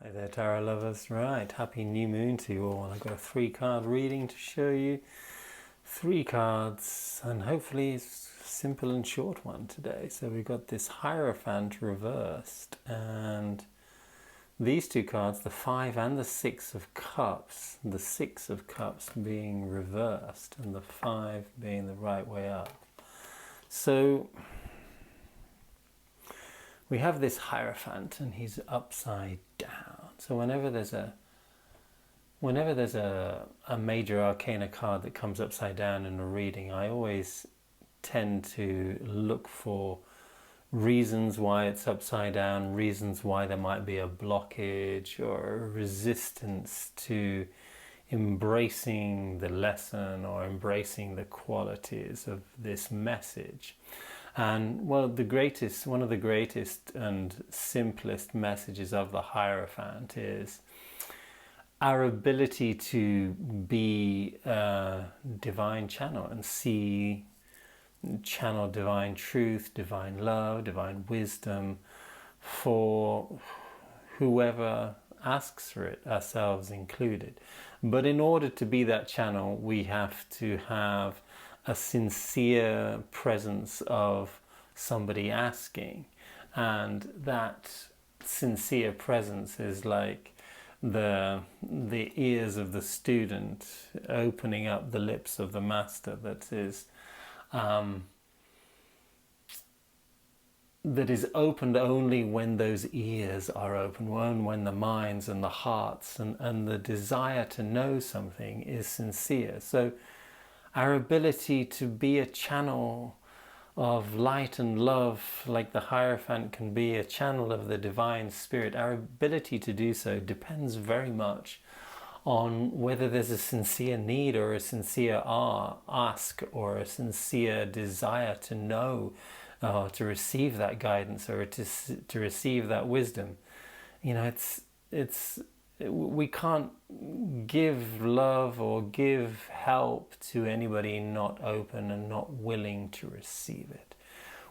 Hi there, tarot lovers. Right, happy new moon to you all. I've got a 3-card reading to show you. 3 cards, and hopefully it's a simple and short one today. So we've got this Hierophant reversed, and these 2 cards, the 5 and the 6 of Cups, the 6 of Cups being reversed and the 5 being the right way up. So we have this Hierophant and he's upside down. So whenever there's a major arcana card that comes upside down in a reading, I always tend to look for reasons why it's upside down, reasons why there might be a blockage or a resistance to embracing the lesson or embracing the qualities of this message. And well, one of the greatest and simplest messages of the Hierophant is our ability to be a divine channel and channel divine truth, divine love, divine wisdom for whoever asks for it, ourselves included. But in order to be that channel, we have to have a sincere presence of somebody asking, and that sincere presence is like the ears of the student opening up the lips of the master, that is opened only when those ears are open, when the minds and the hearts and the desire to know something is sincere. So our ability to be a channel of light and love, like the Hierophant can be a channel of the divine spirit, our ability to do so depends very much on whether there's a sincere need or a sincere ask or a sincere desire to know, to receive that guidance or to receive that wisdom. You know, we can't give love or give help to anybody not open and not willing to receive it.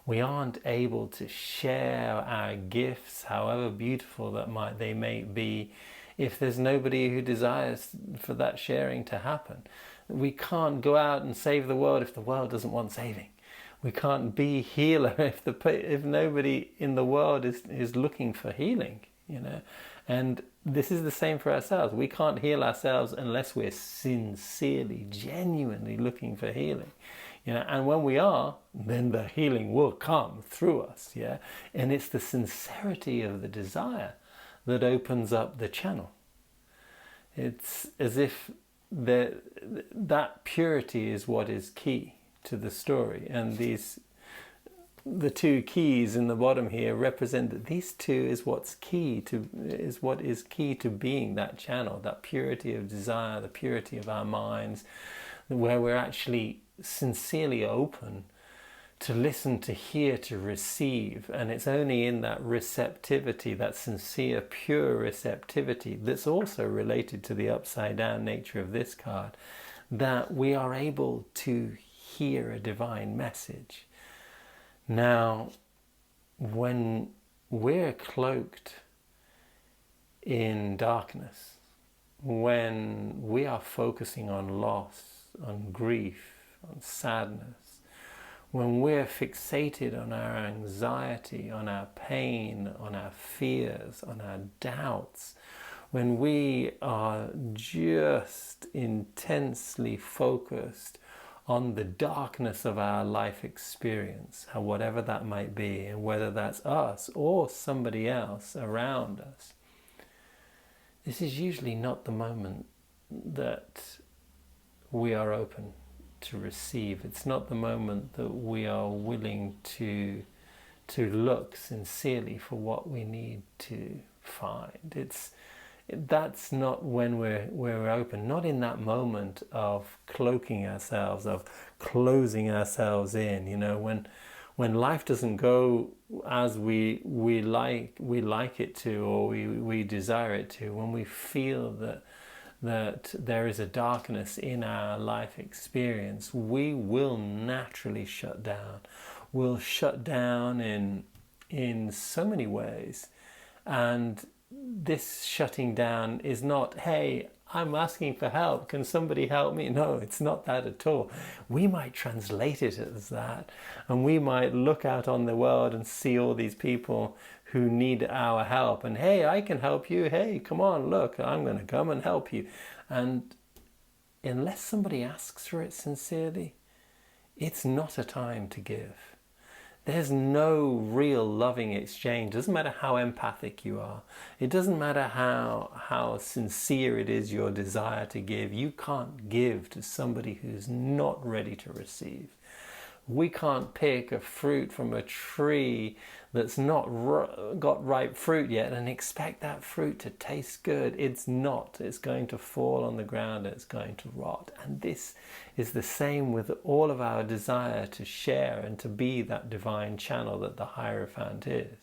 We aren't able to share our gifts, however beautiful they may be, if there's nobody who desires for that sharing to happen. We can't go out and save the world if the world doesn't want saving. We can't be healer if nobody in the world is looking for healing, you know. And this is the same for ourselves. We can't heal ourselves unless we're sincerely, genuinely looking for healing. You know, and when we are, then the healing will come through us, yeah? And it's the sincerity of the desire that opens up the channel. It's as if that purity is what is key to the story. And the 2 keys in the bottom here represent that these 2 is what is key to being that channel, that purity of desire, the purity of our minds, where we're actually sincerely open to listen, to hear, to receive. And it's only in that receptivity, that sincere, pure receptivity, that's also related to the upside down nature of this card, that we are able to hear a divine message. Now, when we're cloaked in darkness, when we are focusing on loss, on grief, on sadness, when we're fixated on our anxiety, on our pain, on our fears, on our doubts, when we are just intensely focused on the darkness of our life experience, whatever that might be, and whether that's us or somebody else around us, this is usually not the moment that we are open to receive. It's not the moment that we are willing to look sincerely for what we need to find. That's not when we're open, not in that moment of cloaking ourselves, of closing ourselves in. You know, when life doesn't go as we like it to, or we desire it to, when we feel that there is a darkness in our life experience, we will naturally shut down. We'll shut down in so many ways. And this shutting down is not, hey, I'm asking for help, can somebody help me? No, it's not that at all. We might translate it as that, and we might look out on the world and see all these people who need our help, and hey, I can help you, hey, come on, look, I'm going to come and help you. And unless somebody asks for it sincerely, it's not a time to give. There's no real loving exchange. It doesn't matter how empathic you are. It doesn't matter how sincere it is your desire to give. You can't give to somebody who's not ready to receive. We can't pick a fruit from a tree that's not got ripe fruit yet and expect that fruit to taste good. It's not. It's going to fall on the ground and it's going to rot. And this is the same with all of our desire to share and to be that divine channel that the Hierophant is.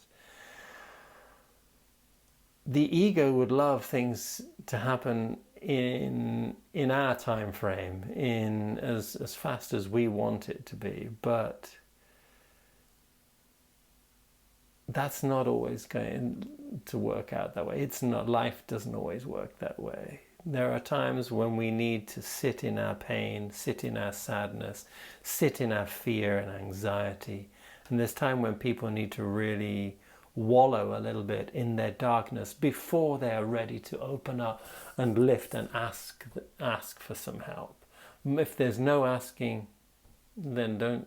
The ego would love things to happen in our time frame, in as fast as we want it to be, but that's not always going to work out that way. It's not, life doesn't always work that way. There are times when we need to sit in our pain, sit in our sadness, sit in our fear and anxiety. And there's time when people need to really wallow a little bit in their darkness before they are ready to open up and lift and ask for some help. If there's no asking, then don't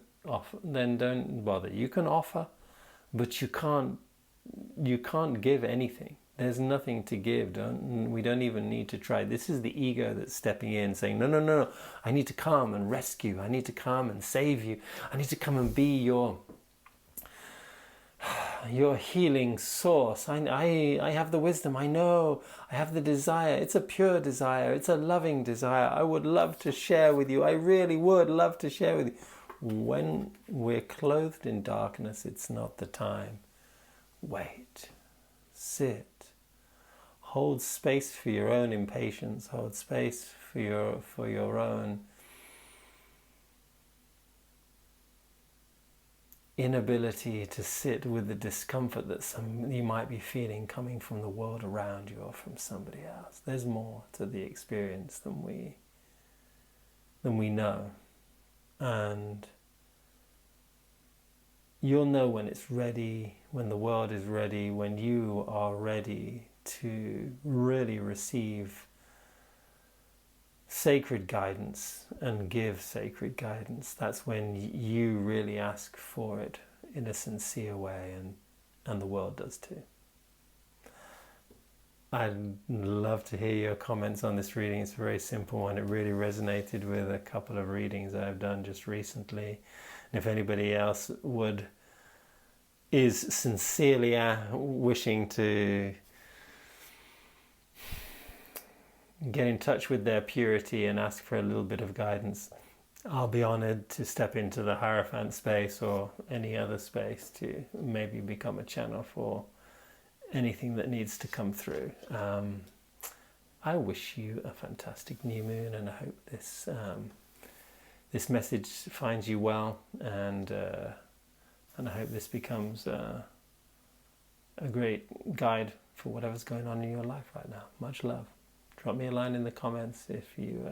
bother. You can offer, but you can't give anything. There's nothing to give. We don't even need to try. This is the ego that's stepping in, saying, no, I need to come and rescue. I need to come and save you. I need to come and be your healing source. I have the wisdom. I know. I have the desire. It's a pure desire. It's a loving desire. I would love to share with you. I really would love to share with you. When we're clothed in darkness, it's not the time. Wait. Sit. Hold space for your own impatience. Hold space for your own inability to sit with the discomfort that you might be feeling coming from the world around you or from somebody else. There's more to the experience than we know. And you'll know when it's ready, when the world is ready, when you are ready to really receive sacred guidance and give sacred guidance. That's when you really ask for it in a sincere way, and the world does too. I'd love to hear your comments on this reading. It's a very simple one. It really resonated with a couple of readings I've done just recently. And if anybody else is sincerely wishing to get in touch with their purity and ask for a little bit of guidance, I'll be honored to step into the Hierophant space or any other space to maybe become a channel for anything that needs to come through. I wish you a fantastic new moon, and I hope this message finds you well, and I hope this becomes a great guide for whatever's going on in your life right now. Much love. Drop me a line in the comments if you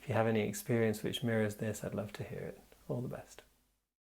have any experience which mirrors this. I'd love to hear it. All the best.